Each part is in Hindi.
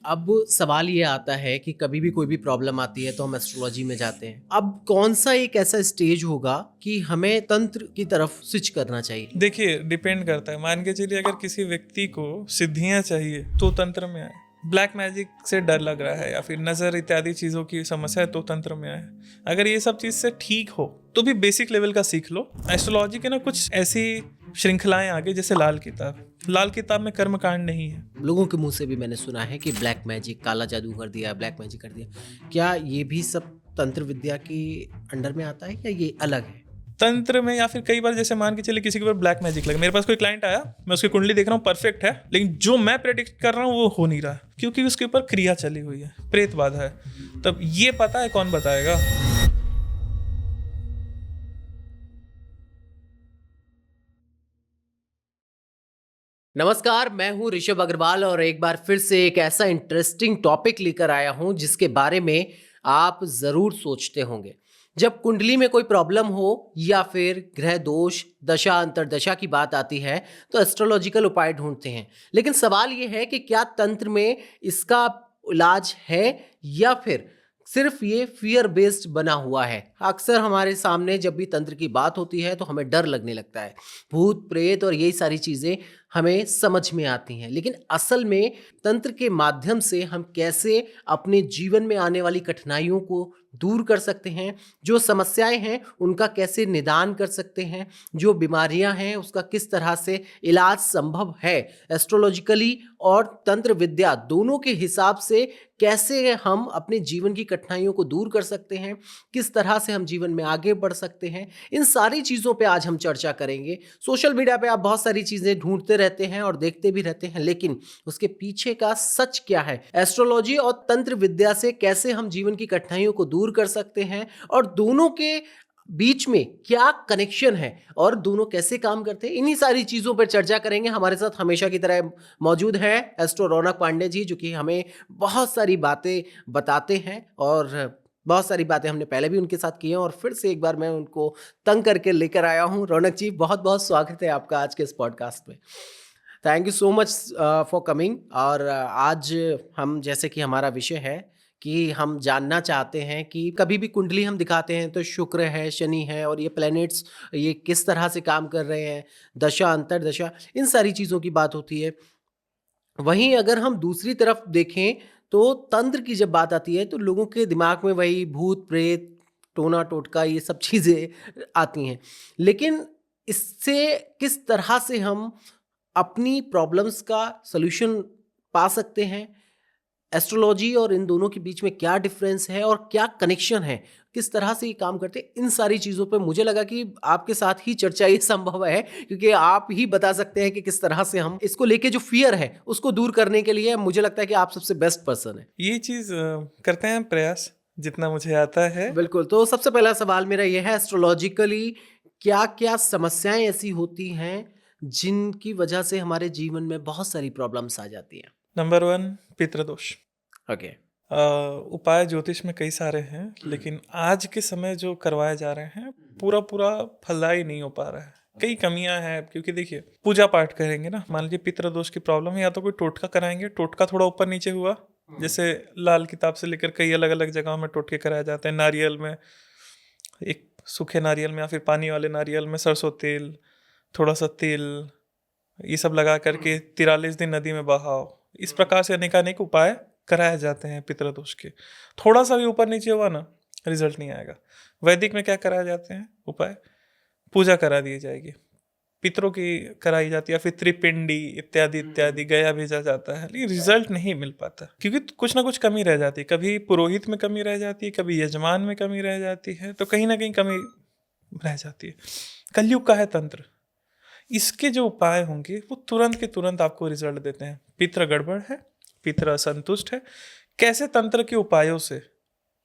अब सवाल ये आता है कि कभी भी कोई भी प्रॉब्लम आती है तो हम एस्ट्रोलॉजी में जाते हैं। अब कौन सा एक ऐसा स्टेज होगा कि हमें तंत्र की तरफ स्विच करना चाहिए? देखिए, डिपेंड करता है। मान के चलिए, अगर किसी व्यक्ति को सिद्धियां चाहिए तो तंत्र में आए। ब्लैक मैजिक से डर लग रहा है या फिर नजर इत्यादि चीजों की समस्या है तो तंत्र में आए। अगर ये सब चीज से ठीक हो तो भी बेसिक लेवल का सीख लो। एस्ट्रोलॉजी के ना कुछ ऐसी श्रृंखलाएं आगे, जैसे लाल किताब में कर्मकांड नहीं है। लोगों के मुंह से भी मैंने सुना है कि ब्लैक मैजिक, काला जादू कर दिया, ब्लैक मैजिक कर दिया। क्या ये भी सब तंत्र विद्या की अंडर में आता है या ये अलग है? तंत्र में, या फिर कई बार जैसे मान के चलिए किसी के ऊपर ब्लैक मैजिक लगे। मेरे पास कोई क्लाइंट आया, मैं उसकी कुंडली देख रहा हूँ, परफेक्ट है, लेकिन जो मैं प्रेडिक्ट कर रहा हूँ वो हो नहीं रहा, क्योंकि उसके ऊपर क्रिया चली हुई है, प्रेत बाधा है। तब ये पता है कौन बताएगा? नमस्कार, मैं हूं ऋषभ अग्रवाल और एक बार फिर से एक ऐसा इंटरेस्टिंग टॉपिक लेकर आया हूं जिसके बारे में आप ज़रूर सोचते होंगे। जब कुंडली में कोई प्रॉब्लम हो या फिर ग्रह दोष, दशा अंतर्दशा की बात आती है तो एस्ट्रोलॉजिकल उपाय ढूंढते हैं। लेकिन सवाल ये है कि क्या तंत्र में इसका इलाज है या फिर सिर्फ ये फियर बेस्ड बना हुआ है? अक्सर हमारे सामने जब भी तंत्र की बात होती है तो हमें डर लगने लगता है। भूत प्रेत और यही सारी चीज़ें हमें समझ में आती हैं, लेकिन असल में तंत्र के माध्यम से हम कैसे अपने जीवन में आने वाली कठिनाइयों को दूर कर सकते हैं, जो समस्याएं हैं उनका कैसे निदान कर सकते हैं, जो बीमारियां हैं उसका किस तरह से इलाज संभव है, एस्ट्रोलॉजिकली और तंत्र विद्या दोनों के हिसाब से कैसे हम अपने जीवन की कठिनाइयों को दूर कर सकते हैं, किस तरह से हम जीवन में आगे बढ़ सकते हैं, इन सारी चीज़ों पे आज हम चर्चा करेंगे। सोशल मीडिया पे आप बहुत सारी चीज़ें ढूंढते रहते हैं और देखते भी रहते हैं, लेकिन उसके पीछे का सच क्या है? एस्ट्रोलॉजी और तंत्र विद्या से कैसे हम जीवन की कठिनाइयों को दूर कर सकते हैं और दोनों के बीच में क्या कनेक्शन है और दोनों कैसे काम करते हैं, इन्हीं सारी चीज़ों पर चर्चा करेंगे। हमारे साथ हमेशा की तरह मौजूद है एस्ट्रो रौनक पांडे जी, जो कि हमें बहुत सारी बातें बताते हैं और बहुत सारी बातें हमने पहले भी उनके साथ की हैं और फिर से एक बार मैं उनको तंग करके लेकर आया हूं। रौनक जी, बहुत बहुत स्वागत है आपका आज के इस पॉडकास्ट में। Thank you so much for coming. और आज हम, जैसे कि हमारा विषय है कि हम जानना चाहते हैं कि कभी भी कुंडली हम दिखाते हैं तो शुक्र है, शनि है और ये प्लैनेट्स ये किस तरह से काम कर रहे हैं, दशा अंतर्दशा, इन सारी चीज़ों की बात होती है। वहीं अगर हम दूसरी तरफ देखें तो तंत्र की जब बात आती है तो लोगों के दिमाग में वही भूत प्रेत, टोना टोटका, ये सब चीज़ें आती हैं। लेकिन इससे किस तरह से हम अपनी प्रॉब्लम्स का सॉल्यूशन पा सकते हैं, एस्ट्रोलॉजी और इन दोनों के बीच में क्या डिफरेंस है और क्या कनेक्शन है, किस तरह से ये काम करते हैं, इन सारी चीज़ों पे मुझे लगा कि आपके साथ ही चर्चा ये संभव है, क्योंकि आप ही बता सकते हैं कि किस तरह से हम इसको लेके जो फियर है उसको दूर करने के लिए, मुझे लगता है कि आप सबसे बेस्ट पर्सन है। ये चीज करते हैं प्रयास, जितना मुझे आता है। बिल्कुल, तो सबसे पहला सवाल मेरा ये है, एस्ट्रोलॉजिकली क्या क्या समस्याएं ऐसी होती हैं जिनकी वजह से हमारे जीवन में बहुत सारी प्रॉब्लम्स आ जाती हैं? नंबर 1, पितृदोष। ओके। उपाय ज्योतिष में कई सारे हैं, लेकिन आज के समय जो करवाए जा रहे हैं पूरा पूरा फलदायी नहीं हो पा रहा है। कई कमियां हैं, क्योंकि देखिए, पूजा पाठ करेंगे ना, मान लीजिए पितृदोष की प्रॉब्लम है, या तो कोई टोटका कराएंगे, टोटका थोड़ा ऊपर नीचे हुआ, जैसे लाल किताब से लेकर कई अलग अलग जगहों में टोटके कराए जाते हैं। नारियल में, एक सूखे नारियल में या फिर पानी वाले नारियल में सरसों तेल, थोड़ा सा तेल, ये सब लगा करके 43 दिन नदी में बहाओ। इस प्रकार से अनेकानेक उपाय कराए जाते हैं पितृदोष के। थोड़ा सा भी ऊपर नीचे हुआ ना, रिजल्ट नहीं आएगा। वैदिक में क्या कराए जाते हैं उपाय? पूजा करा दी जाएगी, पितरों की कराई जाती है, या फिर त्रिपिंडी इत्यादि इत्यादि गया भेजा जाता है, लेकिन रिजल्ट नहीं मिल पाता, क्योंकि कुछ ना कुछ कमी रह जाती है। कभी पुरोहित में कमी रह जाती है, कभी यजमान में कमी रह जाती है, तो कहीं ना कहीं कमी रह जाती है। कलयुग का है तंत्र, इसके जो उपाय होंगे वो तुरंत के तुरंत आपको रिजल्ट देते हैं। पितृ गड़बड़ है, पितृ असंतुष्ट है, कैसे? तंत्र के उपायों से।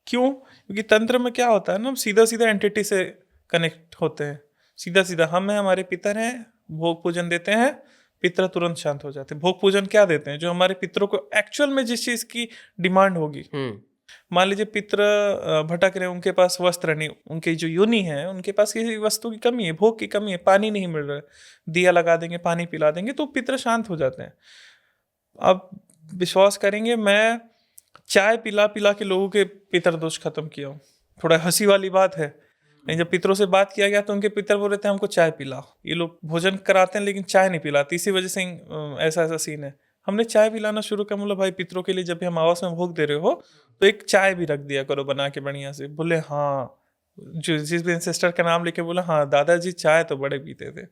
क्यों? क्योंकि तंत्र में क्या होता है ना, हम सीधा सीधा एंटिटी से कनेक्ट होते हैं। सीधा सीधा हम हैं, हमारे पितर हैं, भोग पूजन देते हैं, पितर तुरंत शांत हो जाते हैं। भोग पूजन क्या देते हैं? जो हमारे पितरों को एक्चुअल में जिस चीज की डिमांड होगी। मान लीजिए पितर भटक रहे हैं, उनके पास वस्त्र नहीं, उनकी जो योनि है उनके पास किसी वस्तु की कमी है, भोग की कमी है, पानी नहीं मिल रहा है, दिया लगा देंगे, पानी पिला देंगे तो पितर शांत हो जाते हैं। अब विश्वास करेंगे, मैं चाय पिला पिला के लोगों के पितरदोष खत्म किया हूँ। थोड़ा हंसी वाली बात है, नहीं, जब पितरों से बात किया गया तो उनके पितर बोल रहे थे हमको चाय पिलाओ। ये लोग भोजन कराते हैं लेकिन चाय नहीं पिलाते, इसी वजह से ऐसा ऐसा सीन है। हमने चाय पिलाना शुरू किया, बोला भाई पितरों के लिए जब भी हम आवास में भोग दे रहे हो तो एक चाय भी रख दिया करो बना के बढ़िया से। बोले हाँ, जो जिस भी सिस्टर का नाम लेके बोला हाँ दादाजी चाय तो बड़े पीते थे।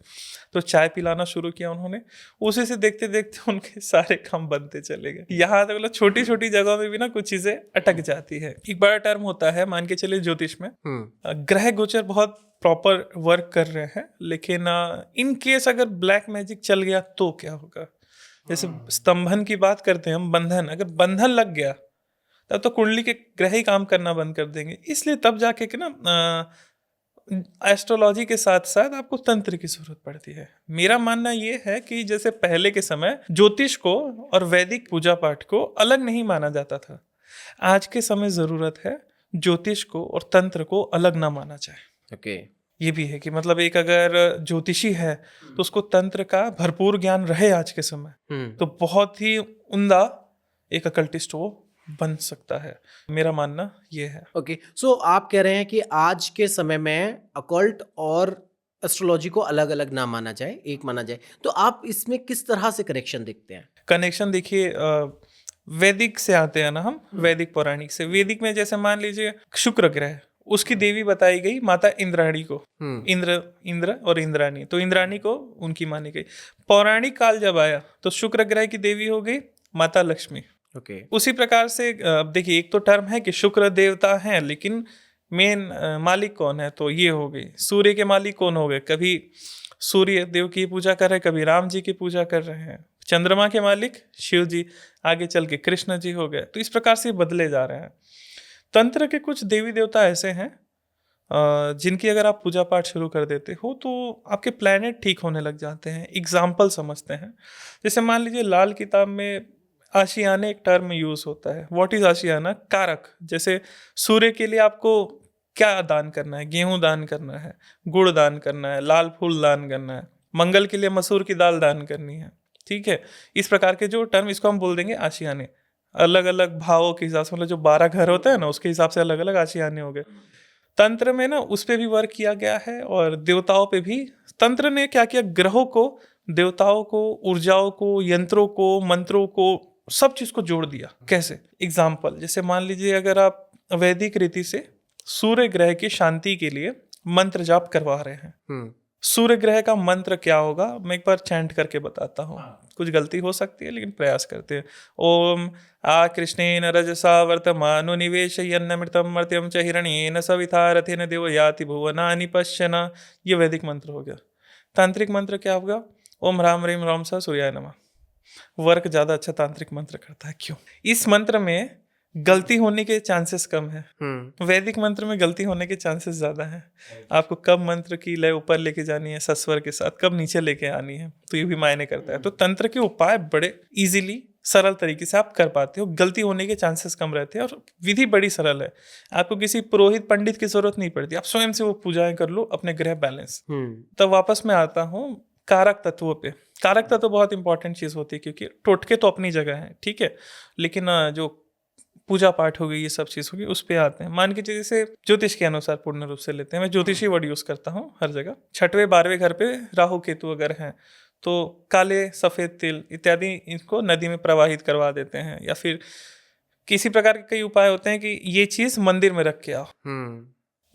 तो चाय पिलाना शुरू किया उन्होंने, उसी से देखते देखते उनके सारे काम बनते चले गए। यहाँ तक मतलब छोटी छोटी जगहों में भी ना कुछ चीजें अटक जाती है। एक बड़ा टर्म होता है, मान के चलिए ज्योतिष में ग्रह गोचर बहुत प्रॉपर वर्क कर रहे हैं, लेकिन इन केस अगर ब्लैक मैजिक चल गया तो क्या होगा। जैसे स्तंभन की बात करते हैं हम, बंधन, अगर बंधन लग गया तब तो कुंडली के ग्रह ही काम करना बंद कर देंगे। इसलिए तब जाके कि ना एस्ट्रोलॉजी के साथ साथ आपको तंत्र की जरूरत पड़ती है। मेरा मानना ये है कि जैसे पहले के समय ज्योतिष को और वैदिक पूजा पाठ को अलग नहीं माना जाता था, आज के समय जरूरत है ज्योतिष को और तंत्र को अलग ना माना जाए। ओके, ये भी है कि मतलब एक अगर ज्योतिषी है तो उसको तंत्र का भरपूर ज्ञान रहे आज के समय, तो बहुत ही उम्दा एक अकल्टिस्ट वो बन सकता है। मेरा मानना ये है। ओके, सो आप कह रहे हैं कि आज के समय में अकल्ट और एस्ट्रोलॉजी को अलग अलग ना माना जाए, एक माना जाए, तो आप इसमें किस तरह से कनेक्शन देखते हैं? कनेक्शन देखिए, वैदिक से आते हैं ना हम, वैदिक पौराणिक से। वैदिक में जैसे मान लीजिए शुक्र ग्रह, उसकी देवी बताई गई माता इंद्राणी को, इंद्र और इंद्राणी, तो इंद्राणी को उनकी मानी गई। पौराणिक काल जब आया तो शुक्र ग्रह की देवी हो गई माता लक्ष्मी। उसी प्रकार से देखिए, एक तो टर्म है कि शुक्र देवता है, लेकिन मेन मालिक कौन है, तो ये हो गई। सूर्य के मालिक कौन हो गए, कभी सूर्य देव की पूजा कर रहे हैं, कभी राम जी की पूजा कर रहे हैं। चंद्रमा के मालिक शिव जी, आगे चल के कृष्ण जी हो गए। तो इस प्रकार से बदले जा रहे हैं। तंत्र के कुछ देवी देवता ऐसे हैं जिनकी अगर आप पूजा पाठ शुरू कर देते हो तो आपके प्लैनेट ठीक होने लग जाते हैं। एग्जाम्पल समझते हैं, जैसे मान लीजिए लाल किताब में आशियाने एक टर्म यूज होता है। व्हाट इज आशियाना? कारक। जैसे सूर्य के लिए आपको क्या दान करना है, गेहूं दान करना है, गुड़ दान करना है, लाल फूल दान करना है। मंगल के लिए मसूर की दाल दान करनी है, ठीक है। इस प्रकार के जो टर्म, इसको हम बोल देंगे आशियाने। अलग अलग भावों के हिसाब से, मतलब जो 12 घर होते हैं ना, उसके हिसाब से अलग अलग आशियाने हो गए। तंत्र में ना उस पे भी वर्क किया गया है और देवताओं पे भी। तंत्र ने क्या किया, ग्रहों को, देवताओं को, ऊर्जाओं को, यंत्रों को, मंत्रों को, सब चीज को जोड़ दिया। कैसे? एग्जाम्पल, जैसे मान लीजिए अगर आप वैदिक रीति से सूर्य ग्रह की शांति के लिए मंत्र जाप करवा रहे हैं, सूर्य ग्रह का मंत्र क्या होगा, मैं एक बार चैंट करके बताता हूँ। कुछ गलती हो सकती है लेकिन प्रयास करते हैं। ओम आ कृष्णेन रजसा वर्तमानो निवेशयन्नमृतं मर्त्यं च हिरण्येन सविता रथेन देव याति भुवनानि पश्यन्। ये वैदिक मंत्र हो गया। तांत्रिक मंत्र क्या होगा? ओम राम ह्रीं रोम स सूर्याय नमः। वर्क ज्यादा अच्छा तांत्रिक मंत्र करता है। क्यों? इस मंत्र में गलती होने के चांसेस कम है। वैदिक मंत्र में गलती होने के चांसेस ज्यादा है। आपको कब मंत्र की लय ऊपर लेके जानी है सस्वर के साथ, कब नीचे लेके आनी है, तो ये भी मायने करता है। तो तंत्र के उपाय बड़े इजीली, सरल तरीके से आप कर पाते हो, गलती होने के चांसेस कम रहते हैं और विधि बड़ी सरल है। आपको किसी पुरोहित पंडित की जरूरत नहीं पड़ती, आप स्वयं से वो पूजाएं कर लो, अपने ग्रह बैलेंस। तब वापस में आता हूँ कारक तत्वों पे। कारक तत्व बहुत इंपॉर्टेंट चीज होती है, क्योंकि टोटके तो अपनी जगह है, ठीक है, लेकिन जो पूजा पाठ हो गई, ये सब चीज होगी, उस पे आते हैं। मान के जैसे ज्योतिष के अनुसार पूर्ण रूप से लेते हैं, मैं ज्योतिषी वर्ड यूज करता हूँ हर जगह। 6वें 12वें घर पे राहु केतु अगर हैं तो काले सफेद तिल इत्यादि इनको नदी में प्रवाहित करवा देते हैं, या फिर किसी प्रकार के कई उपाय होते हैं कि ये चीज मंदिर में रख के आओ,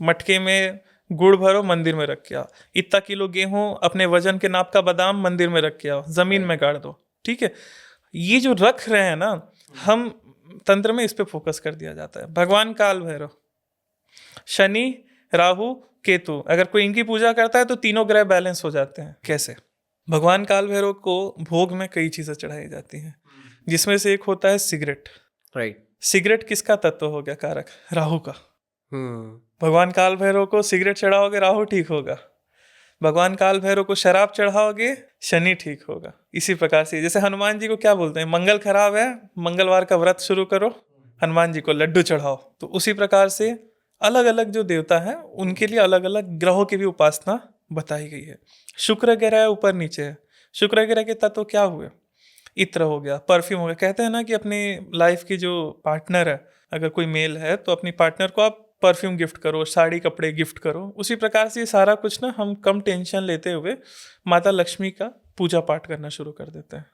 मटके में गुड़ भरो, मंदिर में रख के आओ, इतना किलो गेहूं, अपने वजन के नाप का बादाम मंदिर में रख के आओ, जमीन में गाड़ दो, ठीक है। ये जो रख रहे हैं ना, हम तंत्र में इस पे फोकस कर दिया जाता है। भगवान काल भैरव, शनि, राहु, केतु, अगर कोई इनकी पूजा करता है तो तीनों ग्रह बैलेंस हो जाते हैं। कैसे? भगवान काल भैरव को भोग में कई चीजें चढ़ाई जाती हैं, जिसमें से एक होता है सिगरेट। राइट। सिगरेट किसका तत्व हो गया कारक? राहु का। भगवान काल भैरव को सिगरेट चढ़ाओगे, राहु ठीक होगा। भगवान काल भैरव को शराब चढ़ाओगे, शनि ठीक होगा। इसी प्रकार से जैसे हनुमान जी को क्या बोलते हैं, मंगल खराब है, मंगलवार का व्रत शुरू करो, हनुमान जी को लड्डू चढ़ाओ। तो उसी प्रकार से अलग अलग जो देवता हैं उनके लिए अलग अलग ग्रहों की भी उपासना बताई गई है। शुक्र ग्रह ऊपर नीचे है। शुक्र ग्रह के तत्व क्या हुए? इत्र हो गया, परफ्यूम हो गया। कहते हैं ना कि अपनी लाइफ की जो पार्टनर है, अगर कोई मेल है तो अपनी पार्टनर को आप परफ्यूम गिफ्ट करो, साड़ी कपड़े गिफ्ट करो। उसी प्रकार से ये सारा कुछ ना हम कम टेंशन लेते हुए माता लक्ष्मी का पूजा पाठ करना शुरू कर देते हैं।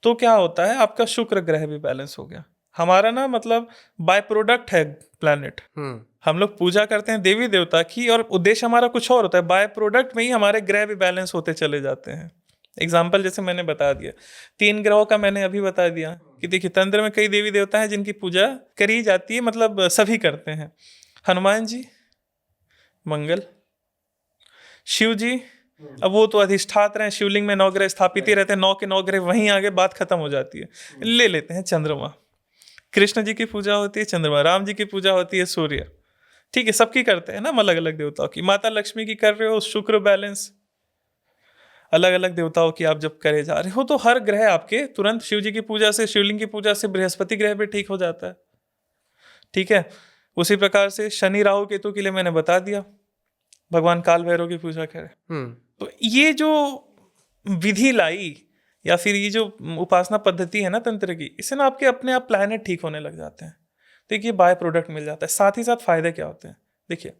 तो क्या होता है, आपका शुक्र ग्रह भी बैलेंस हो गया। हमारा ना मतलब बाय प्रोडक्ट है प्लैनेट। हम लोग पूजा करते हैं देवी देवता की और उद्देश्य हमारा कुछ और होता है। बाय प्रोडक्ट में ही हमारे ग्रह भी बैलेंस होते चले जाते हैं। एग्जाम्पल जैसे मैंने बता दिया, 3 ग्रहों का मैंने अभी बता दिया कि देखिए तंत्र में कई देवी देवता हैं जिनकी पूजा करी जाती है, मतलब सभी करते हैं। हनुमान जी, मंगल, शिव जी, अब वो तो अधिष्ठात्र हैं, शिवलिंग में 9 ग्रह स्थापित ही रहते हैं, 9 के 9 ग्रह, वहीं आगे बात खत्म हो जाती है। ले लेते हैं चंद्रमा, कृष्ण जी की पूजा होती है चंद्रमा, राम जी की पूजा होती है सूर्य। ठीक है, सबकी करते हैं ना, अलग अलग देवताओं की। माता लक्ष्मी की कर रहे हो, शुक्र बैलेंस। अलग अलग देवताओं की आप जब करे जा रहे हो तो हर ग्रह आपके तुरंत, शिव जी की पूजा से, शिवलिंग की पूजा से बृहस्पति ग्रह भी ठीक हो जाता है। ठीक है, उसी प्रकार से शनि राहु केतु के लिए मैंने बता दिया, भगवान काल भैरव की पूजा करें। तो ये जो विधि लाई या फिर ये जो उपासना पद्धति है ना तंत्र की, इससे ना आपके अपने आप प्लैनेट ठीक होने लग जाते हैं। देखिए बाय प्रोडक्ट मिल जाता है। साथ ही साथ फायदे क्या होते हैं, देखिए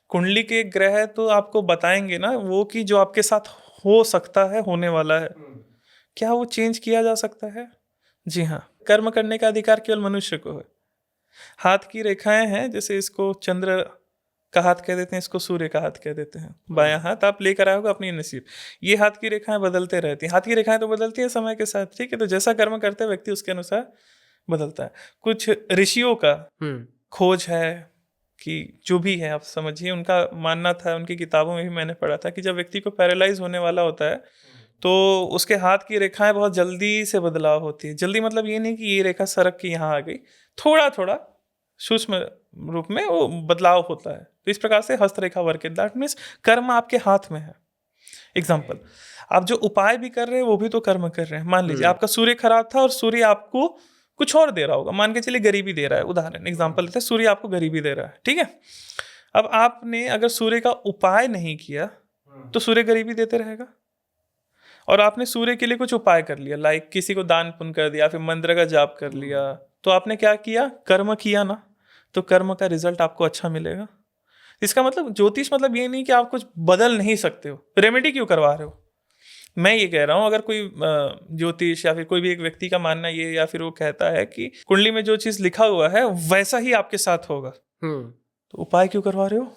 कुंडली के ग्रह तो आपको बताएंगे ना वो कि जो आपके साथ हो सकता है, होने वाला है, क्या वो चेंज किया जा सकता है? जी हाँ, कर्म करने का अधिकार केवल मनुष्य को है। हाथ की रेखाएं हैं, जैसे इसको चंद्र का हाथ कह देते हैं, इसको सूर्य का हाथ कह देते हैं। बायां हाथ आप लेकर आओगे अपनी नसीब। ये हाथ की रेखाएं बदलते रहती हैं। हाथ की रेखाएं तो बदलती है समय के साथ। ठीक है, तो जैसा कर्म करते हैं व्यक्ति उसके अनुसार बदलता है। कुछ ऋषियों का खोज है कि जो भी है आप समझिए, उनका मानना था, उनकी किताबों में भी मैंने पढ़ा था कि जब व्यक्ति को पैरालाइज होने वाला होता है तो उसके हाथ की रेखाएं बहुत जल्दी से बदलाव होती है। जल्दी मतलब ये नहीं कि ये रेखा सरक के यहाँ आ गई, थोड़ा थोड़ा सूक्ष्म रूप में वो बदलाव होता है। तो इस प्रकार से हस्तरेखा वर्क है, दैट मीन्स कर्म आपके हाथ में है। एग्जाम्पल, आप जो उपाय भी कर रहे हैं वो भी तो कर्म कर रहे हैं। मान लीजिए आपका सूर्य खराब था और सूर्य आपको कुछ और दे रहा होगा, मान के चलिए गरीबी दे रहा है, उदाहरण एग्जाम्पल लेते हैं, सूर्य आपको गरीबी दे रहा है। ठीक है, अब आपने अगर सूर्य का उपाय नहीं किया तो सूर्य गरीबी देते रहेगा। और आपने सूर्य के लिए कुछ उपाय कर लिया, लाइक किसी को दान पुण्य कर दिया, फिर मंत्र का जाप कर लिया, तो आपने क्या किया, कर्म किया ना, तो कर्म का रिजल्ट आपको अच्छा मिलेगा। इसका मतलब ज्योतिष मतलब ये नहीं कि आप कुछ बदल नहीं सकते हो, रेमेडी क्यों करवा रहे हो। मैं ये कह रहा हूँ, अगर कोई ज्योतिष या फिर कोई भी एक व्यक्ति का मानना ये, या फिर वो कहता है कि कुंडली में जो चीज लिखा हुआ है वैसा ही आपके साथ होगा, तो उपाय क्यों करवा रहे हो।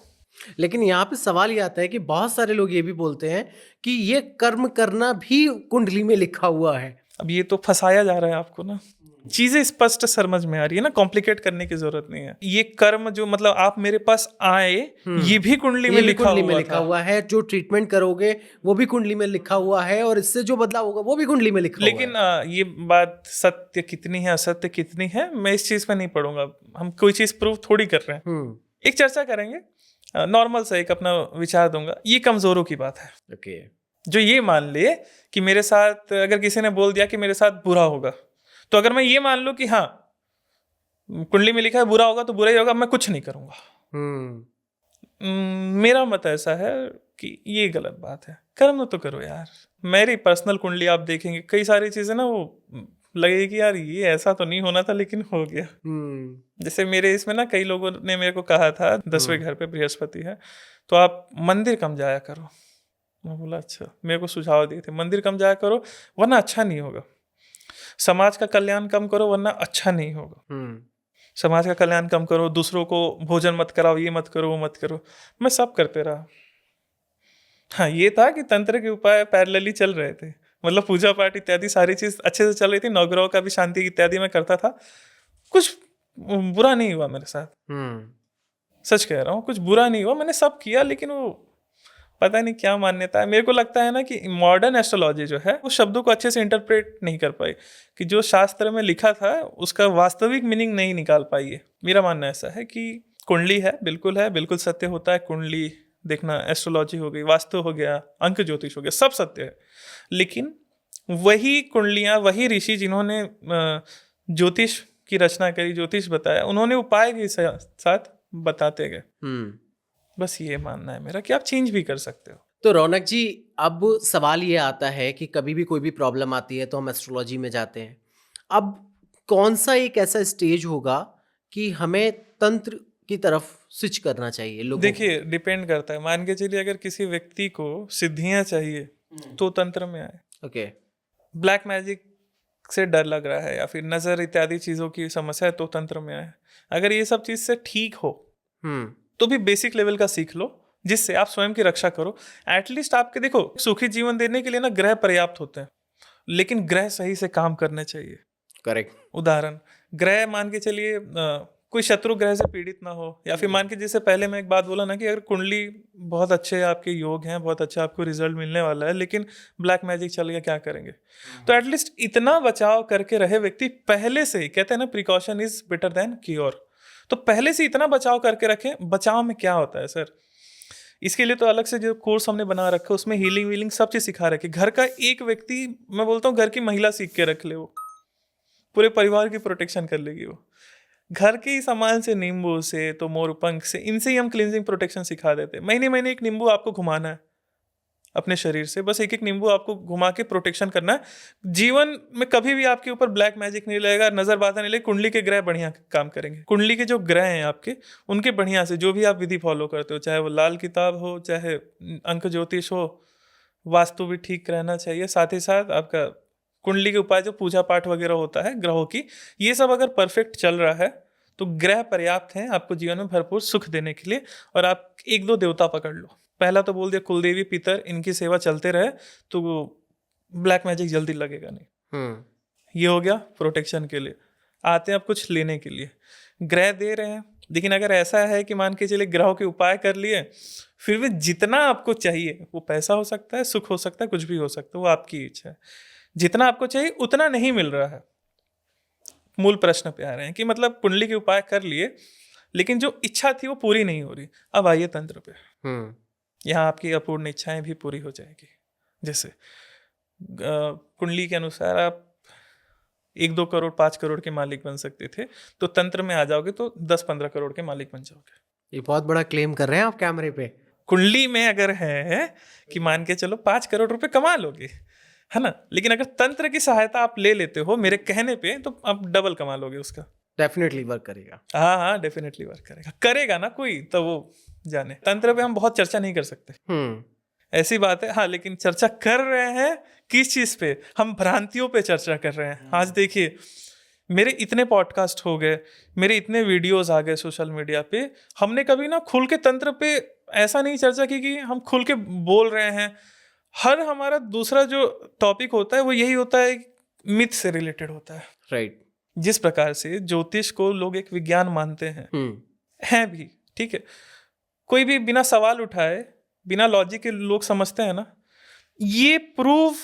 लेकिन यहाँ पे सवाल ये आता है कि बहुत सारे लोग ये भी बोलते हैं कि ये कर्म करना भी कुंडली में लिखा हुआ है। अब ये तो फंसाया जा रहा है आपको ना, चीजें स्पष्ट समझ में आ रही है ना, कॉम्प्लिकेट करने की जरूरत नहीं है। ये कर्म जो मतलब आप मेरे पास आए, ये भी कुंडली में लिखा हुआ है। जो ट्रीटमेंट करोगे वो भी कुंडली में लिखा हुआ है, और इससे जो बदलाव होगा वो भी कुंडली में लिखा लेकिन हुआ है। ये बात सत्य कितनी है असत्य कितनी है, मैं इस चीज पे नहीं पढ़ूंगा। हम कोई चीज प्रूव थोड़ी कर रहे हैं, एक चर्चा करेंगे, नॉर्मल सा एक अपना विचार दूंगा। ये कमजोरों की बात है। ओके, जो ये मान ले कि मेरे साथ, अगर किसी ने बोल दिया कि मेरे साथ बुरा होगा, तो अगर मैं ये मान लूं कि हाँ कुंडली में लिखा है बुरा होगा तो बुरा ही होगा, मैं कुछ नहीं करूंगा। मेरा मत ऐसा है कि ये गलत बात है। कर्म तो करो यार। मेरी पर्सनल कुंडली आप देखेंगे, कई सारी चीजें ना वो लगेगी कि यार ये ऐसा तो नहीं होना था लेकिन हो गया। जैसे मेरे इसमें ना कई लोगों ने मेरे को कहा था 10वें घर पे बृहस्पति है तो आप मंदिर कम जाया करो। मैं बोला अच्छा, मेरे को सुझाव दिए थे मंदिर कम जाया करो वरना अच्छा नहीं होगा, समाज का कल्याण कम करो वरना अच्छा नहीं होगा, समाज का कल्याण कम करो, दूसरों को भोजन मत कराओ, ये मत करो वो मत करो। मैं सब करते रहा। हाँ ये था कि तंत्र के उपाय पैरेलली चल रहे थे, मतलब पूजा पाठ इत्यादि सारी चीज अच्छे से चल रही थी, नवग्रहों का भी शांति इत्यादि मैं करता था, कुछ बुरा नहीं हुआ मेरे साथ। सच कह रहा हूँ, कुछ बुरा नहीं हुआ, मैंने सब किया। लेकिन वो पता नहीं क्या मान्यता है, मेरे को लगता है ना कि मॉडर्न एस्ट्रोलॉजी जो है वो शब्दों को अच्छे से इंटरप्रेट नहीं कर पाई, कि जो शास्त्र में लिखा था उसका वास्तविक मीनिंग नहीं निकाल पाई है। मेरा मानना ऐसा है कि कुंडली है, बिल्कुल सत्य होता है। कुंडली देखना एस्ट्रोलॉजी हो गई, वास्तु हो गया, अंक ज्योतिष हो गया, सब सत्य है। लेकिन वही कुंडलियाँ, वही ऋषि जिन्होंने ज्योतिष की रचना करी, ज्योतिष बताया, उन्होंने उपाय भी साथ बताते गए। बस ये मानना है मेरा कि आप चेंज भी कर सकते हो। तो रौनक जी, अब सवाल ये आता है कि कभी भी कोई भी प्रॉब्लम आती है तो हम एस्ट्रोलॉजी में जाते हैं। अब कौन सा एक ऐसा स्टेज होगा कि हमें तंत्र की तरफ स्विच करना चाहिए लोगों को? देखिए, डिपेंड करता है। मान के चलिए अगर किसी व्यक्ति को सिद्धियां चाहिए तो तंत्र में आए। ओके। ब्लैक मैजिक से डर लग रहा है या फिर नजर इत्यादि चीजों की समस्या है तो तंत्र में आए। अगर ये सब चीज से ठीक हो हम्म। तो भी बेसिक लेवल का सीख लो, जिससे आप स्वयं की रक्षा करो। एटलीस्ट आपके देखो, सुखी जीवन देने के लिए ना ग्रह पर्याप्त होते हैं, लेकिन ग्रह सही से काम करने चाहिए। करेक्ट। उदाहरण, ग्रह मान के चलिए कोई शत्रु ग्रह से पीड़ित ना हो, या फिर मान के जैसे पहले मैं एक बात बोला ना कि अगर कुंडली बहुत अच्छे आपके योग हैं, बहुत अच्छा आपको रिजल्ट मिलने वाला है, लेकिन ब्लैक मैजिक चल गया, क्या करेंगे? तो एटलीस्ट इतना बचाव करके रहे व्यक्ति पहले से ही। कहते हैं ना, precaution is better than cure. तो पहले से इतना बचाव करके रखें। बचाव में क्या होता है सर, इसके लिए तो अलग से जो कोर्स हमने बना रखा है उसमें हीलिंग वीलिंग सब चीज सिखा रखे। घर का एक व्यक्ति, मैं बोलता हूँ घर की महिला सीख के रख ले, वो पूरे परिवार की प्रोटेक्शन कर लेगी। वो घर के ही सामान से, नींबू से, तो मोरपंख से, इनसे ही हम क्लिनजिंग प्रोटेक्शन सिखा देते हैं। महीने महीने एक नींबू आपको घुमाना है अपने शरीर से, बस एक एक नींबू आपको घुमा के प्रोटेक्शन करना है। जीवन में कभी भी आपके ऊपर ब्लैक मैजिक नहीं लगेगा, नजर बाधा नहीं लगेगी। कुंडली के ग्रह बढ़िया काम करेंगे। कुंडली के जो ग्रह हैं आपके, उनके बढ़िया से जो भी आप विधि फॉलो करते हो, चाहे वो लाल किताब हो, चाहे अंक ज्योतिष हो, वास्तु भी ठीक रहना चाहिए। साथ ही साथ आपका कुंडली के उपाय जो पूजा पाठ वगैरह होता है ग्रहों की, ये सब अगर परफेक्ट चल रहा है तो ग्रह पर्याप्त हैं आपको जीवन में भरपूर सुख देने के लिए। और आप एक दो देवता पकड़ लो। पहला तो बोल दिया कुलदेवी पितर, इनकी सेवा चलते रहे तो ब्लैक मैजिक जल्दी लगेगा नहीं। ये हो गया प्रोटेक्शन के लिए। आते हैं अब कुछ लेने के लिए। ग्रह दे रहे हैं, लेकिन अगर ऐसा है कि मान के चलिए ग्रहों के उपाय कर लिए, फिर भी जितना आपको चाहिए, वो पैसा हो सकता है, सुख हो सकता है, कुछ भी हो सकता है, वो आपकी इच्छा है, जितना आपको चाहिए उतना नहीं मिल रहा है। मूल प्रश्न पे आ रहे हैं कि मतलब कुंडली के उपाय कर लिए, लेकिन जो इच्छा थी वो पूरी नहीं हो रही। अब आइए तंत्र पे। यहाँ आपकी अपूर्ण इच्छाएं भी पूरी हो जाएगी। जैसे कुंडली के अनुसार आप 1-2 करोड़ 5 करोड़ के मालिक बन सकते थे, तो तंत्र में आ जाओगे तो 10-15 करोड़ के मालिक बन जाओगे। ये बहुत बड़ा क्लेम कर रहे हैं आप कैमरे पे। कुंडली में अगर है कि मान के चलो 5 करोड़ रुपए कमा लोगे, है ना, लेकिन अगर तंत्र की सहायता आप ले लेते हो मेरे कहने पे, तो आप डबल कमा लोगे उसका। डेफिनेटली वर्क करेगा। हाँ हाँ, डेफिनेटली वर्क करेगा। करेगा ना कोई तो वो जाने। तंत्र पे हम बहुत चर्चा नहीं कर सकते, ऐसी बात है। हाँ, लेकिन चर्चा कर रहे हैं किस चीज पे? हम भ्रांतियों पे चर्चा कर रहे हैं। आज देखिए, मेरे इतने पॉडकास्ट हो गए, मेरे इतने वीडियोस आ गए सोशल मीडिया पे, हमने कभी ना खुल के तंत्र पे ऐसा नहीं चर्चा की कि हम खुल के बोल रहे हैं। हर हमारा दूसरा जो टॉपिक होता है वो यही होता है, मिथ से रिलेटेड होता है। राइट। जिस प्रकार से ज्योतिष को लोग एक विज्ञान मानते हैं भी, ठीक है, कोई भी बिना सवाल उठाए, बिना लॉजिक के लोग समझते हैं ना। ये प्रूव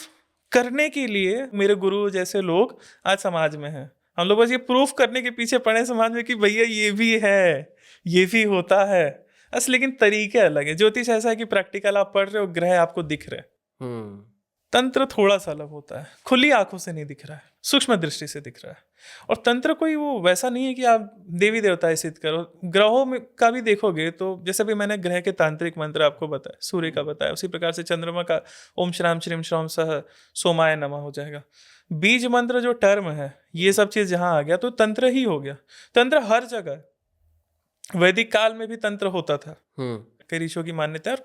करने के लिए मेरे गुरु जैसे लोग आज समाज में हैं। हम लोग बस ये प्रूफ करने के पीछे पड़े समाज में कि भैया ये भी है, ये भी होता है बस, लेकिन तरीके अलग है। ज्योतिष ऐसा है कि प्रैक्टिकल आप पढ़ रहे हो, ग्रह आपको दिख रहे हैं। तंत्र थोड़ा सा अलग होता है, खुली आंखों से नहीं दिख रहा है, सूक्ष्म दृष्टि से दिख रहा है। और तंत्र कोई वो वैसा नहीं है कि आप देवी देवता सिद्ध करो। ग्रहों में का भी देखोगे तो जैसे भी मैंने ग्रह के तांत्रिक मंत्र आपको बताया, सूर्य का बताया, उसी प्रकार से चंद्रमा का ओम श्राम श्रीम श्रम सह सोमाय नमः हो जाएगा। बीज मंत्र जो टर्म है, ये सब चीज जहां आ गया तो तंत्र ही हो गया। तंत्र हर जगह, वैदिक काल में भी तंत्र होता था। कई ऋषियों की मान्यता है।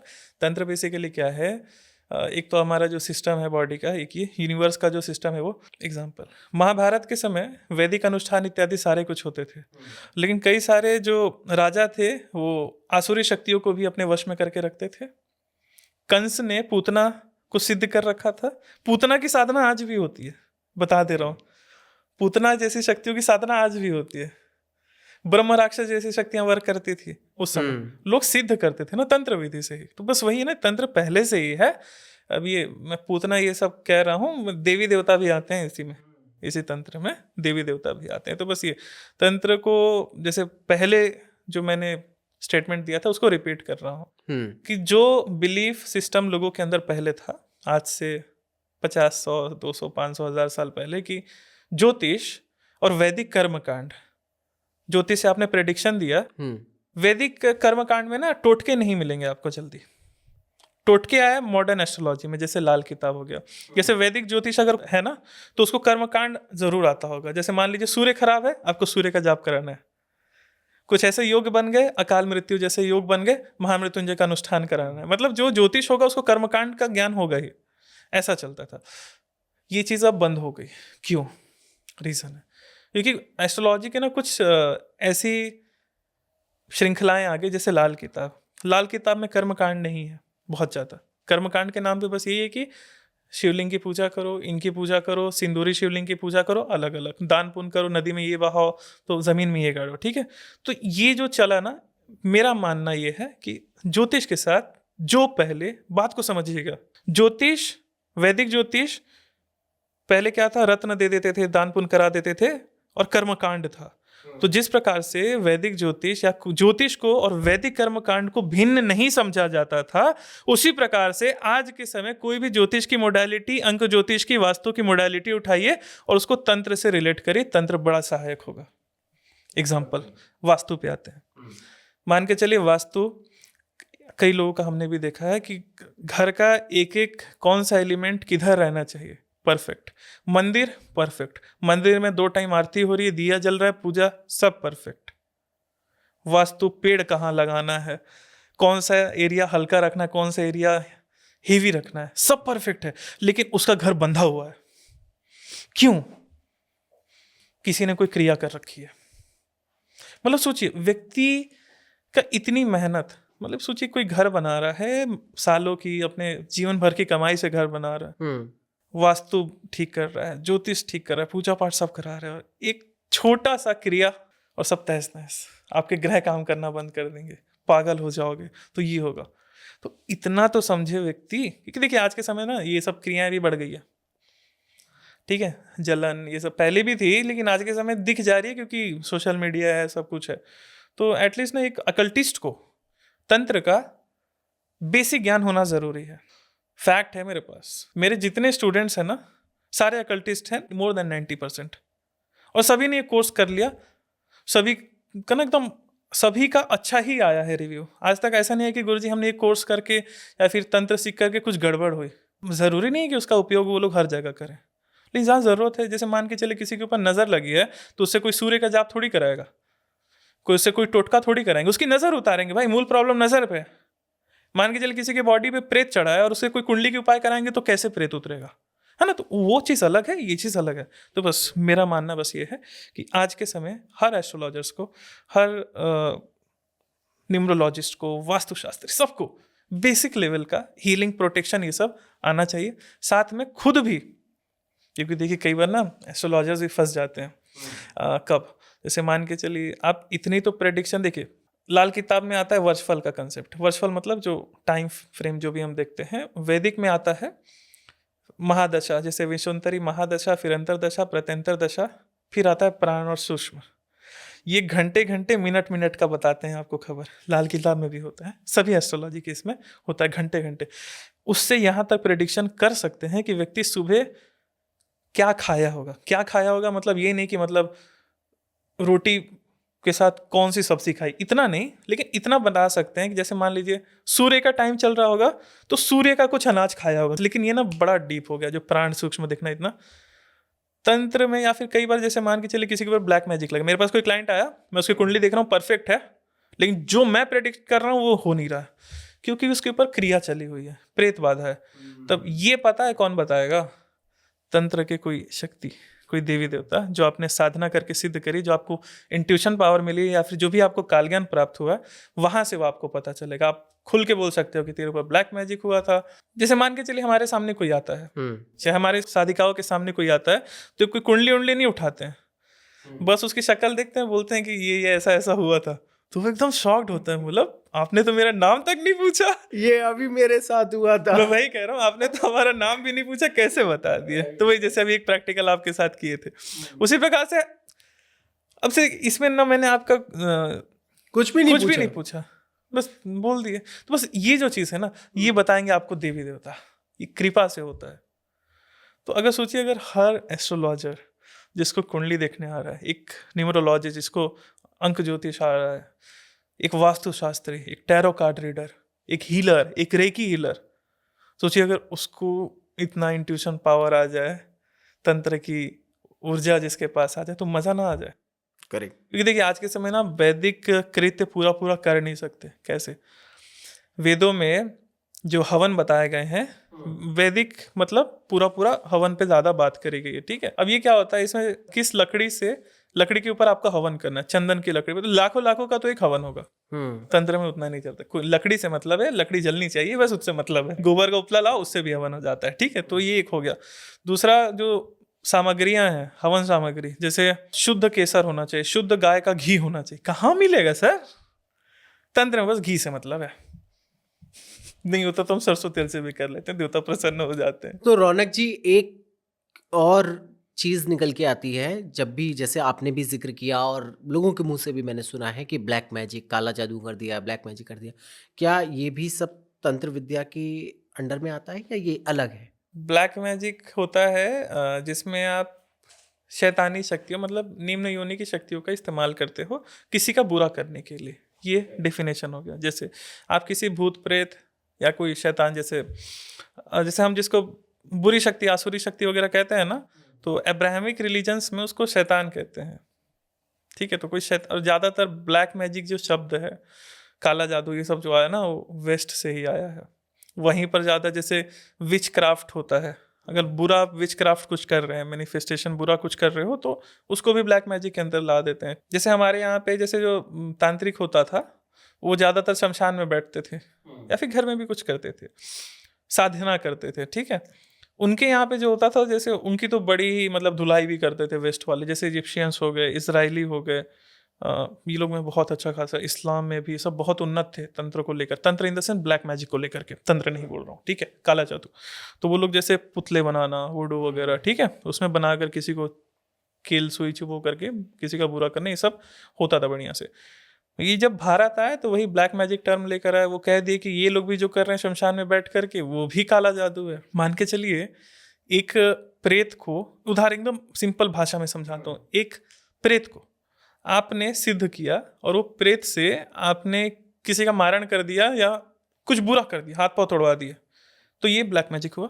तंत्र बेसिकली क्या है, एक तो हमारा जो सिस्टम है बॉडी का, एक ये यूनिवर्स का जो सिस्टम है वो। एग्जाम्पल, महाभारत के समय वैदिक अनुष्ठान इत्यादि सारे कुछ होते थे, लेकिन कई सारे जो राजा थे वो आसुरी शक्तियों को भी अपने वश में करके रखते थे। कंस ने पूतना को सिद्ध कर रखा था। पूतना की साधना आज भी होती है, बता दे रहा हूँ। पूतना जैसी शक्तियों की साधना आज भी होती है। ब्रह्म राक्षस जैसी शक्तियां वर्क करती थी उस समय, लोग सिद्ध करते थे ना तंत्र विधि से ही। तो बस वही है ना, तंत्र पहले से ही है। अब ये मैं पूतना ये सब कह रहा हूँ, देवी देवता भी आते हैं इसी में, इसी तंत्र में देवी देवता भी आते हैं। तो बस ये तंत्र को जैसे पहले जो मैंने स्टेटमेंट दिया था उसको रिपीट कर रहा हूँ कि जो बिलीफ सिस्टम लोगों के अंदर पहले था, आज से 50, 100, 200, 500, 1000 साल पहले, की ज्योतिष और वैदिक कर्मकांड, ज्योतिष से आपने प्रेडिक्शन दिया, वैदिक कर्मकांड में ना टोटके नहीं मिलेंगे आपको जल्दी। टोटके आया मॉडर्न एस्ट्रोलॉजी में, जैसे लाल किताब हो गया। जैसे वैदिक ज्योतिष अगर है ना, तो उसको कर्मकांड जरूर आता होगा। जैसे मान लीजिए सूर्य खराब है, आपको सूर्य का जाप कराना है। कुछ ऐसे योग बन गए, अकाल मृत्यु जैसे योग बन गए, महामृत्युंजय का अनुष्ठान कराना है। मतलब जो ज्योतिष होगा उसको कर्मकांड का ज्ञान होगा ही। ऐसा चलता था। ये चीज़ अब बंद हो गई। क्यों? रीज़न है क्योंकि एस्ट्रोलॉजी के ना कुछ ऐसी श्रृंखलाएं आ गई, जैसे लाल किताब। लाल किताब में कर्मकांड नहीं है बहुत ज़्यादा। कर्मकांड के नाम पे बस यही है कि शिवलिंग की पूजा करो, इनकी पूजा करो, सिंदूरी शिवलिंग की पूजा करो, अलग अलग दान पुण्य करो, नदी में ये बहाओ तो ज़मीन में ये गाड़ो, ठीक है। तो ये जो चला ना, मेरा मानना ये है कि ज्योतिष के साथ जो पहले बात को समझिएगा, ज्योतिष, वैदिक ज्योतिष पहले क्या था, रत्न दे देते थे, दान पुण्य करा देते थे और कर्मकांड था। तो जिस प्रकार से वैदिक ज्योतिष या ज्योतिष को और वैदिक कर्मकांड को भिन्न नहीं समझा जाता था, उसी प्रकार से आज के समय कोई भी ज्योतिष की मोडालिटी, अंक ज्योतिष की, वास्तु की मोडालिटी उठाइए और उसको तंत्र से रिलेट करिए, तंत्र बड़ा सहायक होगा। एग्जाम्पल, वास्तु पे आते हैं। मान के चलिए वास्तु, कई लोगों का हमने भी देखा है कि घर का एक एक कौन सा एलिमेंट किधर रहना चाहिए, परफेक्ट। मंदिर परफेक्ट, मंदिर में 2 टाइम आरती हो रही है, दिया जल रहा है, पूजा, सब परफेक्ट। वास्तु, पेड़ कहाँ लगाना है, कौन सा एरिया हल्का रखना है, कौन सा एरिया हेवी रखना है, सब परफेक्ट है। लेकिन उसका घर बंधा हुआ है। क्यों? किसी ने कोई क्रिया कर रखी है। मतलब सोचिए, व्यक्ति का इतनी मेहनत, मतलब सोचिए कोई घर बना रहा है, सालों की, अपने जीवन भर की कमाई से घर बना रहा है, वास्तु ठीक कर रहा है, ज्योतिष ठीक कर रहा है, पूजा पाठ सब करा रहा है, और एक छोटा सा क्रिया और सब तहस नहस, आपके ग्रह काम करना बंद कर देंगे, पागल हो जाओगे, तो ये होगा। तो इतना तो समझे व्यक्ति, क्योंकि देखिए आज के समय ना ये सब क्रियाएं भी बढ़ गई है, ठीक है, जलन ये सब पहले भी थी, लेकिन आज के समय दिख जा रही है क्योंकि सोशल मीडिया है, सब कुछ है। तो एटलीस्ट ना एक अकल्टिस्ट को तंत्र का बेसिक ज्ञान होना जरूरी है। फैक्ट है, मेरे पास मेरे जितने स्टूडेंट्स हैं ना, सारे अकल्टिस्ट हैं, मोर देन 90%। और सभी ने ये कोर्स कर लिया, सभी का ना एकदम, सभी का अच्छा ही आया है रिव्यू। आज तक ऐसा नहीं है कि गुरुजी हमने ये कोर्स करके या फिर तंत्र सीख करके कुछ गड़बड़ हुई। ज़रूरी नहीं है कि उसका उपयोग वो लोग हर जगह करें, लेकिन जहाँ ज़रूरत है, जैसे मान के चले किसी के ऊपर नज़र लगी है, तो उससे कोई सूर्य का जाप थोड़ी कराएगा, कोई उससे कोई टोटका थोड़ी कराएंगे, उसकी नज़र उतारेंगे। भाई मूल प्रॉब्लम नज़र पे है। मान के चले किसी के बॉडी पे प्रेत चढ़ा है और उससे कोई कुंडली के उपाय कराएंगे तो कैसे प्रेत उतरेगा, है ना। तो वो चीज़ अलग है, ये चीज़ अलग है। तो बस मेरा मानना बस ये है कि आज के समय हर एस्ट्रोलॉजर्स को, हर न्यूमरोलॉजिस्ट को, वास्तुशास्त्री, सबको बेसिक लेवल का हीलिंग, प्रोटेक्शन, ये सब आना चाहिए। साथ में खुद भी, क्योंकि देखिए कई बार ना एस्ट्रोलॉजर्स भी फंस जाते हैं। कब? जैसे मान के चलिए आप इतनी तो प्रेडिक्शन, देखिए लाल किताब में आता है वर्षफल का कंसेप्ट। वर्षफल मतलब जो टाइम फ्रेम जो भी हम देखते हैं, वैदिक में आता है महादशा, जैसे विश्वंतरी महादशा, फिर अंतरदशा, प्रत्यंतर दशा, फिर आता है प्राण और सूक्ष्म। ये घंटे घंटे, मिनट मिनट का बताते हैं आपको खबर। लाल किताब में भी होता है, सभी एस्ट्रोलॉजी के इसमें होता है, घंटे घंटे। उससे यहाँ तक प्रेडिक्शन कर सकते हैं कि व्यक्ति सुबह क्या खाया होगा। क्या खाया होगा मतलब ये नहीं कि मतलब रोटी के साथ कौन सी सब्जी खाई, इतना नहीं, लेकिन इतना बता सकते हैं कि जैसे मान लीजिए सूर्य का टाइम चल रहा होगा तो सूर्य का कुछ अनाज खाया होगा। लेकिन ये ना बड़ा डीप हो गया, जो प्राण सूक्ष्म देखना इतना तंत्र में। या फिर कई बार जैसे मान के चलिए किसी के ऊपर ब्लैक मैजिक लगे, मेरे पास कोई क्लाइंट आया, मैं उसकी कुंडली देख रहा हूँ, परफेक्ट है, लेकिन जो मैं प्रेडिक्ट कर रहा हूँ वो हो नहीं रहा, क्योंकि उसके ऊपर क्रिया चली हुई है, प्रेत बाधा है। तब ये पता है कौन बताएगा? तंत्र के कोई शक्ति, कोई देवी देवता जो आपने साधना करके सिद्ध करी, जो आपको इंट्यूशन पावर मिली, या फिर जो भी आपको कालज्ञान प्राप्त हुआ, वहां से वो आपको पता चलेगा। आप खुल के बोल सकते हो कि तेरे ऊपर ब्लैक मैजिक हुआ था। जैसे मान के चलिए हमारे सामने कोई आता है, चाहे हमारे साधिकाओं के सामने कोई आता है, तो कोई कुंडली उंडली नहीं उठाते हैं, बस उसकी शक्ल देखते हैं, बोलते हैं कि ये ऐसा ऐसा हुआ था। तो वो एकदम शॉक्ड होता है, मतलब आपने तो मेरा नाम तक नहीं पूछा। ये अभी मेरे साथ हुआ था। मैं वही कह रहा हूँ, आपने तो हमारा नाम भी नहीं पूछा, कैसे बता दिए। तो वही जैसे अभी एक प्रैक्टिकल आपके साथ किए थे, उसी प्रकार से अब से इसमें ना मैंने आपका कुछ भी नहीं पूछा, बस बोल दिए। तो बस ये जो चीज़ है ना, ये बताएंगे आपको देवी देवता, ये कृपा से होता है। तो अगर सोचिए, अगर हर एस्ट्रोलॉजर जिसको कुंडली देखने आ रहा है, एक न्यूमरोलॉजिस्ट जिसको अंक ज्योतिष आ रहा है, एक वास्तुशास्त्री, एक टैरो कार्ड रीडर, एक हीलर, एक रेकी हीलर, सोचिए अगर उसको इतना इंट्यूशन पावर आ जाए, तंत्र की ऊर्जा जिसके पास आ जाए, तो मजा ना आ जाए। करेक्ट। क्योंकि देखिए आज के समय ना वैदिक कृत्य पूरा पूरा कर नहीं सकते। कैसे? वेदों में जो हवन बताए गए हैं, वैदिक मतलब पूरा पूरा हवन पे ज्यादा बात करी गई है, ठीक है। अब ये क्या होता है इसमें, किस लकड़ी से, लकड़ी के ऊपर आपका हवन करना है, चंदन की लकड़ी पे, तो लाखों लाखों का तो एक हवन होगा। तंत्र में उतना नहीं चलता। कोई लकड़ी से मतलब है, लकड़ी जलनी चाहिए बस, उससे मतलब है। गोबर का उपला लाओ, उससे भी हवन हो जाता है, ठीक है। तो ये एक हो गया। दूसरा जो सामग्रियां हैं, हवन सामग्री, जैसे शुद्ध केसर होना चाहिए, शुद्ध गाय का घी होना चाहिए। कहाँ मिलेगा सर? तंत्र में बस घी से मतलब है। नहीं होता तो हम सरसों तेल से भी कर लेते हैं, देवता प्रसन्न हो जाते हैं। तो रौनक जी, एक और चीज़ निकल के आती है जब भी, जैसे आपने भी जिक्र किया और लोगों के मुंह से भी मैंने सुना है कि ब्लैक मैजिक, काला जादू कर दिया, ब्लैक मैजिक कर दिया। क्या ये भी सब तंत्र विद्या के अंडर में आता है या ये अलग है? ब्लैक मैजिक होता है जिसमें आप शैतानी शक्तियों, मतलब निम्न योनि की शक्तियों का इस्तेमाल करते हो किसी का बुरा करने के लिए। ये डेफिनेशन हो गया। जैसे आप किसी भूत प्रेत या कोई शैतान, जैसे जैसे हम जिसको बुरी शक्ति, आसुरी शक्ति वगैरह कहते हैं ना, तो अब्राहमिक रिलीजन्स में उसको शैतान कहते हैं, ठीक है। तो कोई और ज़्यादातर ब्लैक मैजिक जो शब्द है, काला जादू, ये सब जो आया ना, वो वेस्ट से ही आया है। वहीं पर ज़्यादा जैसे विच क्राफ्ट होता है, अगर बुरा विच क्राफ्ट कुछ कर रहे हैं, मैनिफेस्टेशन बुरा कुछ कर रहे हो, तो उसको भी ब्लैक मैजिक के अंदर ला देते हैं। जैसे हमारे यहाँ पे जैसे जो तांत्रिक होता था, वो ज़्यादातर शमशान में बैठते थे या फिर घर में भी कुछ करते थे, साधना करते थे, ठीक है। उनके यहाँ पे जो होता था, जैसे उनकी तो बड़ी ही मतलब धुलाई भी करते थे वेस्ट वाले, जैसे इजिप्शियंस हो गए, इसराइली हो गए, ये लोग में बहुत अच्छा खासा, इस्लाम में भी सब बहुत उन्नत थे तंत्र को लेकर। तंत्र in the sense black magic को लेकर के, तंत्र नहीं बोल रहा हूँ, ठीक है, काला जादू। तो वो लोग जैसे पुतले बनाना, वुडू वगैरह, ठीक है, उसमें बनाकर किसी को किल सुई चुबो करके किसी का बुरा करना, ये सब होता था बढ़िया से। ये जब भारत आए तो वही ब्लैक मैजिक टर्म लेकर आए। वो कह दिए कि ये लोग भी जो कर रहे हैं शमशान में बैठ करके, वो भी काला जादू है। मान के चलिए, एक प्रेत को, उदाहरण एकदम सिंपल भाषा में समझाता हूँ, एक प्रेत को आपने सिद्ध किया और वो प्रेत से आपने किसी का मारण कर दिया या कुछ बुरा कर दिया, हाथ पांव तोड़वा दिया, तो ये ब्लैक मैजिक हुआ।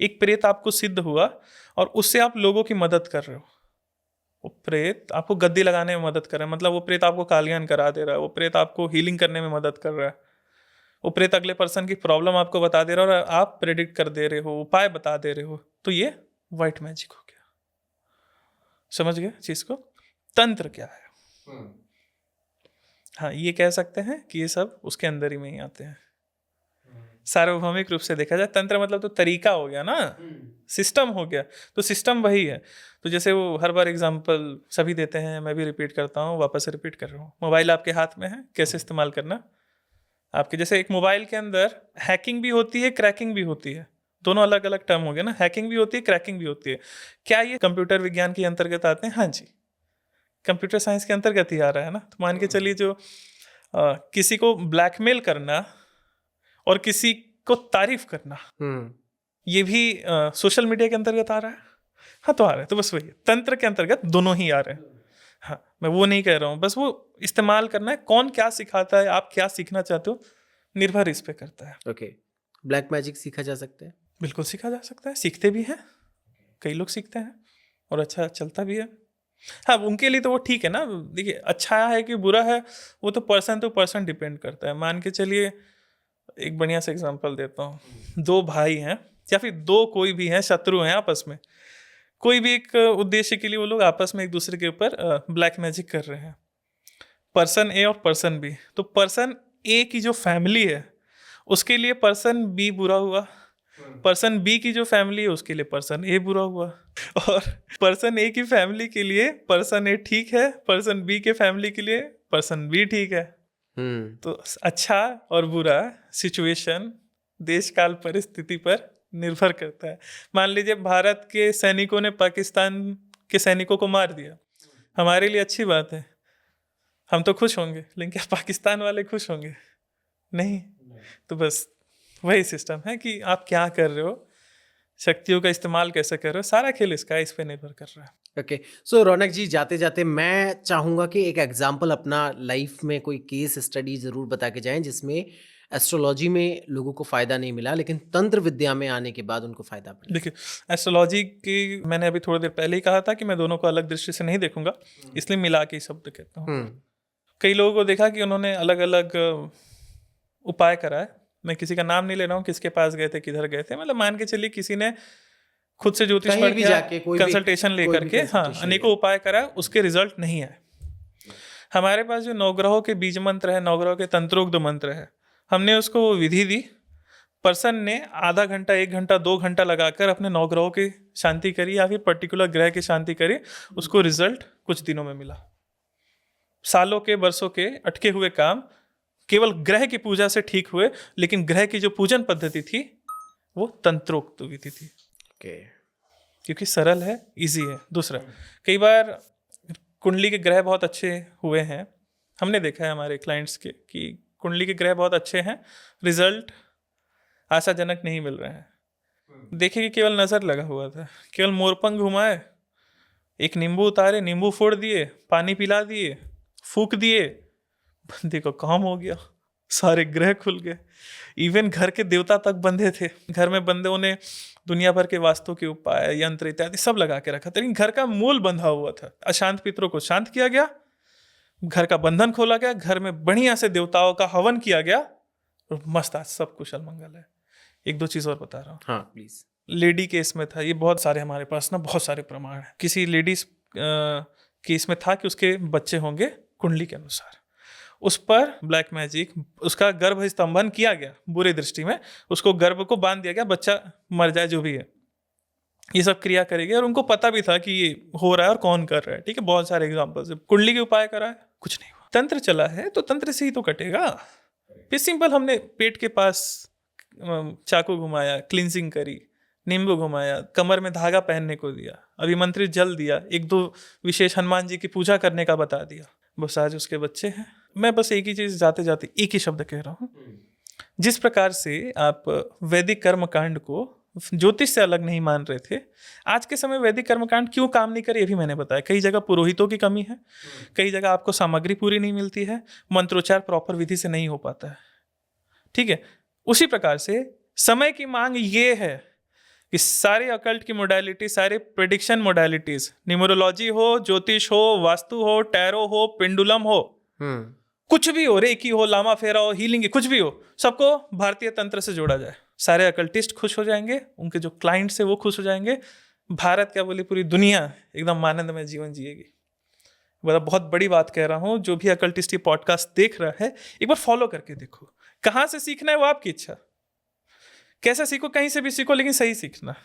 एक प्रेत आपको सिद्ध हुआ और उससे आप लोगों की मदद कर रहे हो। वो प्रेत आपको गद्दी लगाने में मदद कर रहा है, मतलब वो प्रेत आपको कालियान करा दे रहा है, वो प्रेत आपको हीलिंग करने में मदद कर रहा है, वो प्रेत अगले पर्सन की प्रॉब्लम आपको बता दे रहा है और आप प्रेडिक्ट कर दे रहे हो, उपाय बता दे रहे हो, तो ये वाइट मैजिक हो गया। समझ गए चीज को? तंत्र क्या है? हाँ, ये कह सकते हैं कि ये सब उसके अंदर ही में ही आते हैं। सार्वभौमिक रूप से देखा जाए, तंत्र मतलब तो तरीका हो गया ना, सिस्टम हो गया, तो सिस्टम वही है। तो जैसे वो हर बार एग्जांपल सभी देते हैं, मैं भी रिपीट करता हूँ, वापस से रिपीट कर रहा हूँ। मोबाइल आपके हाथ में है, कैसे इस्तेमाल करना आपके। जैसे एक मोबाइल के अंदर हैकिंग भी होती है, क्रैकिंग भी होती है, दोनों अलग अलग टर्म हो गए ना। हैकिंग भी होती है, क्रैकिंग भी होती है। क्या ये कंप्यूटर विज्ञान के अंतर्गत आते हैं? हाँ जी, कंप्यूटर साइंस के अंतर्गत ही आ रहा है ना। तो मान के चलिए, जो किसी को ब्लैकमेल करना और किसी को तारीफ करना, ये भी सोशल मीडिया के अंतर्गत आ रहा है। हाँ, तो आ रहा है, तो बस वही है, तंत्र के अंतर्गत दोनों ही आ रहे हैं। हाँ, मैं वो नहीं कह रहा हूँ, बस वो इस्तेमाल करना है। कौन क्या सिखाता है, आप क्या सीखना चाहते हो, निर्भर इस पे करता है। ओके, ब्लैक मैजिक सीखा जा सकता है? बिल्कुल सीखा जा सकता है, सीखते भी हैं, कई लोग सीखते हैं और अच्छा चलता भी है। हाँ, उनके लिए तो वो ठीक है ना। देखिए, अच्छा है कि बुरा है, वो तो पर्सन डिपेंड करता है। मान के चलिए, एक बढ़िया सा एग्जांपल देता हूँ। दो भाई हैं या फिर दो कोई भी हैं, शत्रु हैं आपस में, कोई भी एक उद्देश्य के लिए वो लोग आपस में एक दूसरे के ऊपर ब्लैक मैजिक कर रहे हैं, पर्सन ए और पर्सन बी। तो पर्सन ए की जो फैमिली है उसके लिए पर्सन बी बुरा हुआ, पर्सन बी की जो फैमिली है उसके लिए पर्सन ए बुरा हुआ, और पर्सन ए की फैमिली के लिए पर्सन ए ठीक है, पर्सन बी के फैमिली के लिए पर्सन बी ठीक है। तो अच्छा और बुरा सिचुएशन, देश काल परिस्थिति पर निर्भर करता है। मान लीजिए भारत के सैनिकों ने पाकिस्तान के सैनिकों को मार दिया, हमारे लिए अच्छी बात है, हम तो खुश होंगे, लेकिन क्या पाकिस्तान वाले खुश होंगे? नहीं। तो बस वही सिस्टम है कि आप क्या कर रहे हो, शक्तियों का इस्तेमाल कैसे कर रहे हो, सारा खेल इसका इस पे निर्भर कर रहा है। ओके, सो रौनक जी, जाते जाते मैं चाहूँगा कि एक एग्जांपल अपना लाइफ में कोई केस स्टडी ज़रूर बता के जाएं जिसमें एस्ट्रोलॉजी में लोगों को फ़ायदा नहीं मिला, लेकिन तंत्र विद्या में आने के बाद उनको फ़ायदा मिला। देखिए, एस्ट्रोलॉजी की मैंने अभी थोड़ी देर पहले ही कहा था कि मैं दोनों को अलग दृष्टि से नहीं देखूंगा, इसलिए मिला के ही शब्द कहता हूँ। कई लोगों को देखा कि उन्होंने अलग अलग उपाय कराए। मैं किसी का नाम नहीं ले रहा हूँ, किसके पास गए थे, किधर गए थे, मतलब मान के चलिए किसी ने खुद से ज्योतिष कहीं पढ़ भी के जाके कंसल्टेशन लेकर के अनेकों उपाय कराए, उसके रिजल्ट नहीं आए। हमारे पास जो नवग्रहों के बीज मंत्र है, नवग्रहों के तंत्रोक्त मंत्र है, हमने उसको विधि दी, पर्सन ने आधा घंटा, 1 घंटा, 2 घंटा लगाकर अपने नवग्रहों की शांति करी या फिर पर्टिकुलर ग्रह की शांति करी, उसको रिजल्ट कुछ दिनों में मिला। सालों के, वर्षों के अटके हुए काम केवल ग्रह की पूजा से ठीक हुए, लेकिन ग्रह की जो पूजन पद्धति थी वो तंत्रोक्त विधि थी, क्योंकि सरल है, इजी है। दूसरा, कई बार कुंडली के ग्रह बहुत अच्छे हुए हैं, हमने देखा है हमारे क्लाइंट्स के कि कुंडली के ग्रह बहुत अच्छे हैं, रिजल्ट आशाजनक नहीं मिल रहे हैं। देखिए कि केवल नज़र लगा हुआ था, केवल मोरपंख घुमाए, एक नींबू उतारे, नींबू फोड़ दिए, पानी पिला दिए, फूक दिए, बंदे को काम हो गया, सारे ग्रह खुल गए। इवन घर के देवता तक बंधे थे, घर में बंदों ने दुनिया भर के वास्तु के उपाय, यंत्र इत्यादि सब लगा के रखा था, लेकिन घर का मूल बंधा हुआ था। अशांत पितरों को शांत किया गया, घर का बंधन खोला गया, घर में बढ़िया से देवताओं का हवन किया गया, और मस्त आज सब कुशल मंगल है। एक दो चीज और बता रहा हूँ। हाँ प्लीज। लेडी केस में था, ये बहुत सारे हमारे पास ना बहुत सारे प्रमाण हैं। किसी लेडीज केस में था कि उसके बच्चे होंगे कुंडली के अनुसार, उस पर ब्लैक मैजिक, उसका गर्भ स्तंभन किया गया बुरी दृष्टि में, उसको गर्भ को बांध दिया गया, बच्चा मर जाए जो भी है, ये सब क्रिया करेगी, और उनको पता भी था कि ये हो रहा है और कौन कर रहा है। ठीक है, बहुत सारे एग्जाम्पल्स है। कुंडली के उपाय करा है, कुछ नहीं हुआ। तंत्र चला है तो तंत्र से ही तो कटेगा। फिर सिंपल, हमने पेट के पास चाकू घुमाया, क्लिनजिंग करी, नींबू घुमाया, कमर में धागा पहनने को दिया, अभिमंत्रित जल दिया, 1-2 विशेष हनुमान जी की पूजा करने का बता दिया, बस आज उसके बच्चे हैं। मैं बस एक ही चीज जाते जाते एक ही शब्द कह रहा हूँ, जिस प्रकार से आप वैदिक कर्मकांड को ज्योतिष से अलग नहीं मान रहे थे, आज के समय वैदिक कर्मकांड क्यों काम नहीं करे ये भी मैंने बताया। कई जगह पुरोहितों की कमी है, कई जगह आपको सामग्री पूरी नहीं मिलती है, मंत्रोच्चार प्रॉपर विधि से नहीं हो पाता है। ठीक है, उसी प्रकार से समय की मांग ये है कि सारे अकल्ट की मोडालिटी, सारे प्रेडिक्शन मोडालिटीज, न्यूमरोलॉजी हो, ज्योतिष हो, वास्तु हो, टैरो हो, पेंडुलम हो, कुछ भी हो, रेकी हो, लामा फेरा हो, हीलिंग, कुछ भी हो, सबको भारतीय तंत्र से जोड़ा जाए। सारे अकल्टिस्ट खुश हो जाएंगे, उनके जो क्लाइंट्स है वो खुश हो जाएंगे, भारत क्या बोली पूरी दुनिया एकदम आनंदमय जीवन जिएगी। बहुत बड़ी बात कह रहा हूँ, जो भी अकल्टिस्ट पॉडकास्ट देख रहा है एक बार फॉलो करके देखो। कहाँ से सीखना है वो आपकी इच्छा, कैसे सीखो, कहीं से भी सीखो, लेकिन सही सीखना।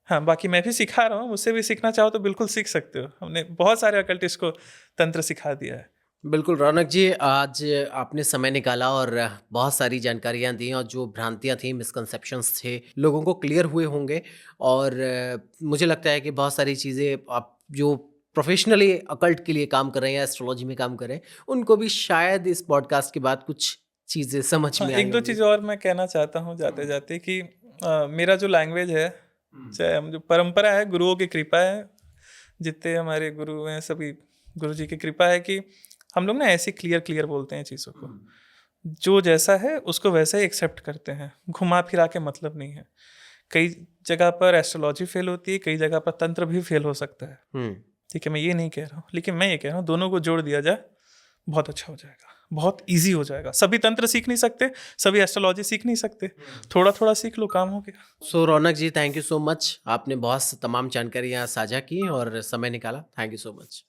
हाँ, बाकी मैं भी सिखा रहा हूँ, मुझसे भी सीखना चाहो तो बिल्कुल सीख सकते हो। हमने बहुत सारे अकल्टिस्ट को तंत्र सिखा दिया है। बिल्कुल रौनक जी, आज आपने समय निकाला और बहुत सारी जानकारियाँ दी, और जो भ्रांतियाँ थी, मिसकंसेप्शंस थे, लोगों को क्लियर हुए होंगे। और मुझे लगता है कि बहुत सारी चीज़ें आप जो प्रोफेशनली अकल्ट के लिए काम कर रहे हैं, एस्ट्रोलॉजी में काम कर रहे हैं, उनको भी शायद इस पॉडकास्ट के बाद कुछ चीज़ें समझ में आई। 1-2 चीज़ और मैं कहना चाहता हूँ जाते जाते कि मेरा जो लैंग्वेज है, चाहे हम जो परंपरा है, गुरुओं की कृपा है, जितने हमारे गुरु हैं सभी गुरु जी की कृपा है कि हम लोग ना ऐसे क्लियर बोलते हैं चीज़ों को, जो जैसा है उसको वैसे ही एक्सेप्ट करते हैं, घुमा फिरा के मतलब नहीं है। कई जगह पर एस्ट्रोलॉजी फेल होती है, कई जगह पर तंत्र भी फेल हो सकता है। ठीक है, मैं ये नहीं कह रहा हूँ, लेकिन मैं ये कह रहा हूँ दोनों को जोड़ दिया जाए, बहुत अच्छा हो जाएगा, बहुत इजी हो जाएगा। सभी तंत्र सीख नहीं सकते, सभी एस्ट्रोलॉजी सीख नहीं सकते, थोड़ा थोड़ा सीख लो, काम हो गया। सो रौनक जी, थैंक यू सो मच, आपने बहुत तमाम जानकारियाँ साझा की और समय निकाला। Thank you so much.